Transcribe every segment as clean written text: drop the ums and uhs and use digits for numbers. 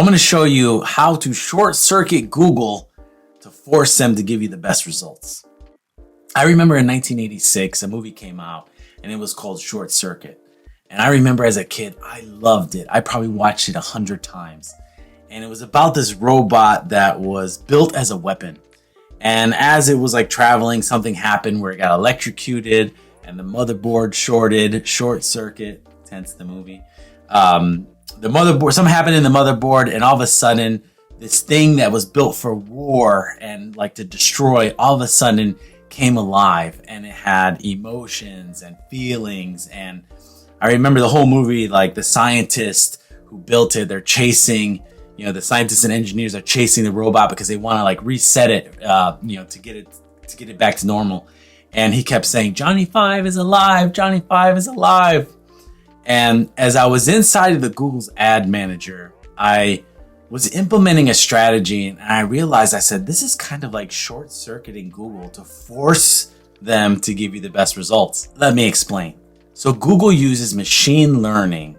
going to show you how to short circuit Google to force them to give you the best results. I remember in 1986, a movie came out and it was called Short Circuit. And I remember as a kid, I loved it. I probably watched it 100 times. And it was about this robot that was built as a weapon. And as it was like traveling, something happened where it got electrocuted and the motherboard short circuit, hence the movie. The motherboard, something happened in the motherboard, and all of a sudden, this thing that was built for war and like to destroy, all of a sudden came alive, and it had emotions and feelings. And I remember the whole movie, like the scientists who built it, they're chasing, the scientists and engineers are chasing the robot because they want to like reset it, to get it back to normal. And he kept saying, Johnny Five is alive, Johnny Five is alive. And as I was inside of the Google's ad manager, I was implementing a strategy, and I realized, I said, this is kind of like short circuiting Google to force them to give you the best results. Let me explain. So Google uses machine learning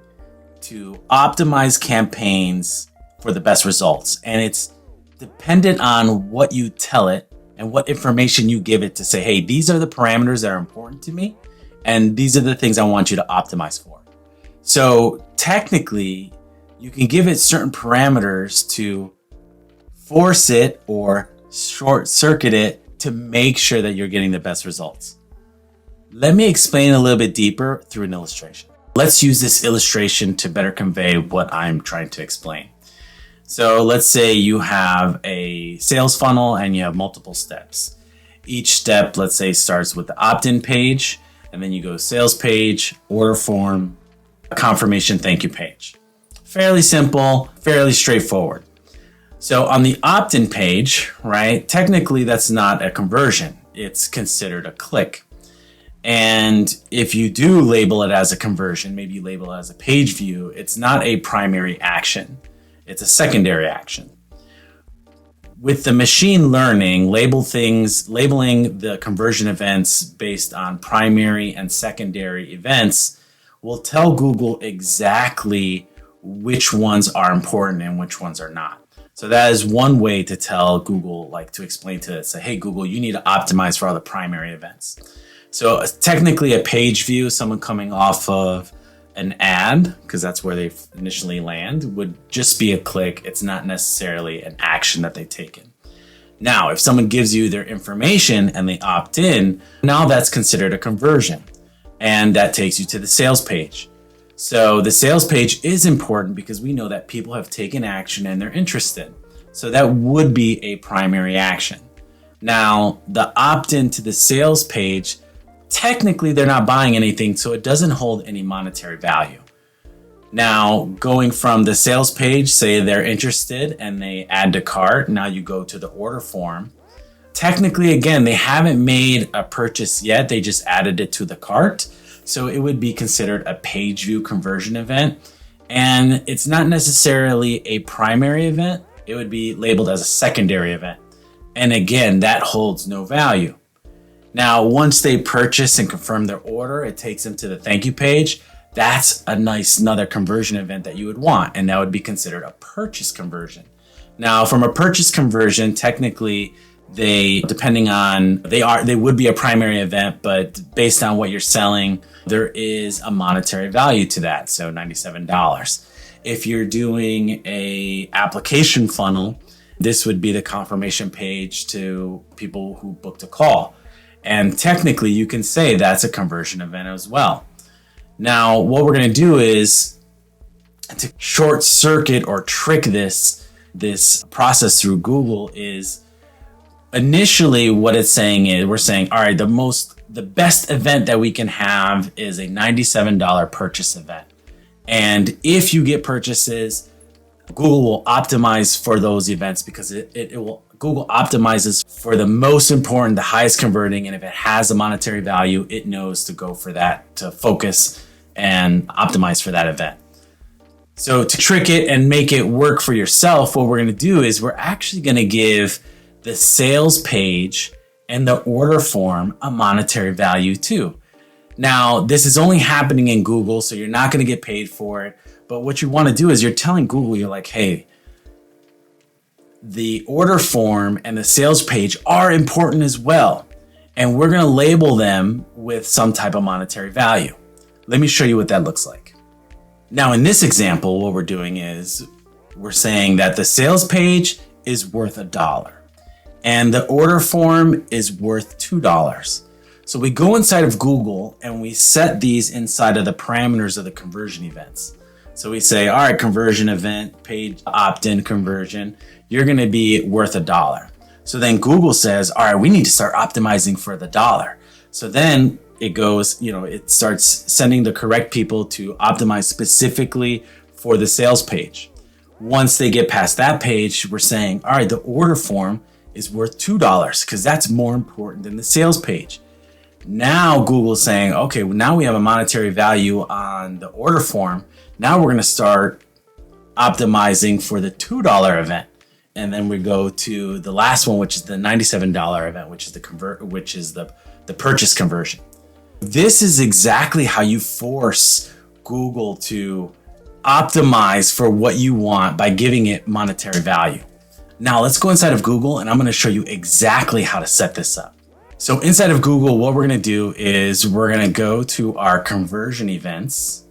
to optimize campaigns for the best results. And it's dependent on what you tell it and what information you give it to say, hey, these are the parameters that are important to me, and these are the things I want you to optimize for. So technically, you can give it certain parameters to force it or short circuit it to make sure that you're getting the best results. Let me explain a little bit deeper through an illustration. Let's use this illustration to better convey what I'm trying to explain. So let's say you have a sales funnel and you have multiple steps. Each step, let's say, starts with the opt-in page, and then you go sales page, order form, confirmation thank you page. Fairly simple, fairly straightforward. So on the opt-in page, right, technically that's not a conversion. It's considered a click. And if you do label it as a conversion, maybe you label it as a page view, it's not a primary action. It's a secondary action. With the machine learning, labeling the conversion events based on primary and secondary events will tell Google exactly which ones are important and which ones are not. So that is one way to tell Google, like to explain to it, say, hey, Google, you need to optimize for all the primary events. So technically a page view, someone coming off of an ad, because that's where they initially land, would just be a click. It's not necessarily an action that they've taken. Now, if someone gives you their information and they opt in, now that's considered a conversion. And that takes you to the sales page. So the sales page is important because we know that people have taken action and they're interested. So that would be a primary action. Now, the opt-in to the sales page, technically they're not buying anything, so it doesn't hold any monetary value. Now, going from the sales page, say they're interested and they add to cart, now you go to the order form. Technically, again, they haven't made a purchase yet, they just added it to the cart. So it would be considered a page view conversion event. And it's not necessarily a primary event, it would be labeled as a secondary event. And again, that holds no value. Now, once they purchase and confirm their order, it takes them to the thank you page. That's another conversion event that you would want, and that would be considered a purchase conversion. Now, from a purchase conversion, technically, they would be a primary event, but based on what you're selling, there is a monetary value to that, so $97. If you're doing a application funnel, this would be the confirmation page to people who booked a call. And technically, you can say that's a conversion event as well. Now, what we're going to do is to short circuit or trick this process through Google is initially what it's saying is we're saying, all right, the best event that we can have is a $97 purchase event. And if you get purchases, Google will optimize for those events because Google optimizes for the most important, the highest converting, and if it has a monetary value, it knows to go for that, to focus and optimize for that event. So to trick it and make it work for yourself, what we're going to do is we're actually going to give the sales page and the order form a monetary value too. Now, this is only happening in Google, so you're not going to get paid for it. But what you want to do is you're telling Google, you're like, hey, the order form and the sales page are important as well. And we're going to label them with some type of monetary value. Let me show you what that looks like. Now, in this example, what we're doing is we're saying that the sales page is worth $1 and the order form is worth $2. So we go inside of Google and we set these inside of the parameters of the conversion events. So we say, all right, conversion event, page opt-in conversion, you're going to be worth $1. So then Google says, all right, we need to start optimizing for the $1. So then it goes, it starts sending the correct people to optimize specifically for the sales page. Once they get past that page, we're saying, all right, the order form is worth $2 because that's more important than the sales page. Now Google's saying, okay, now we have a monetary value on the order form. Now we're going to start optimizing for the $2 event. And then we go to the last one, which is the $97 event, which is the purchase conversion. This is exactly how you force Google to optimize for what you want by giving it monetary value. Now let's go inside of Google and I'm going to show you exactly how to set this up. So inside of Google, what we're going to do is we're going to go to our conversion events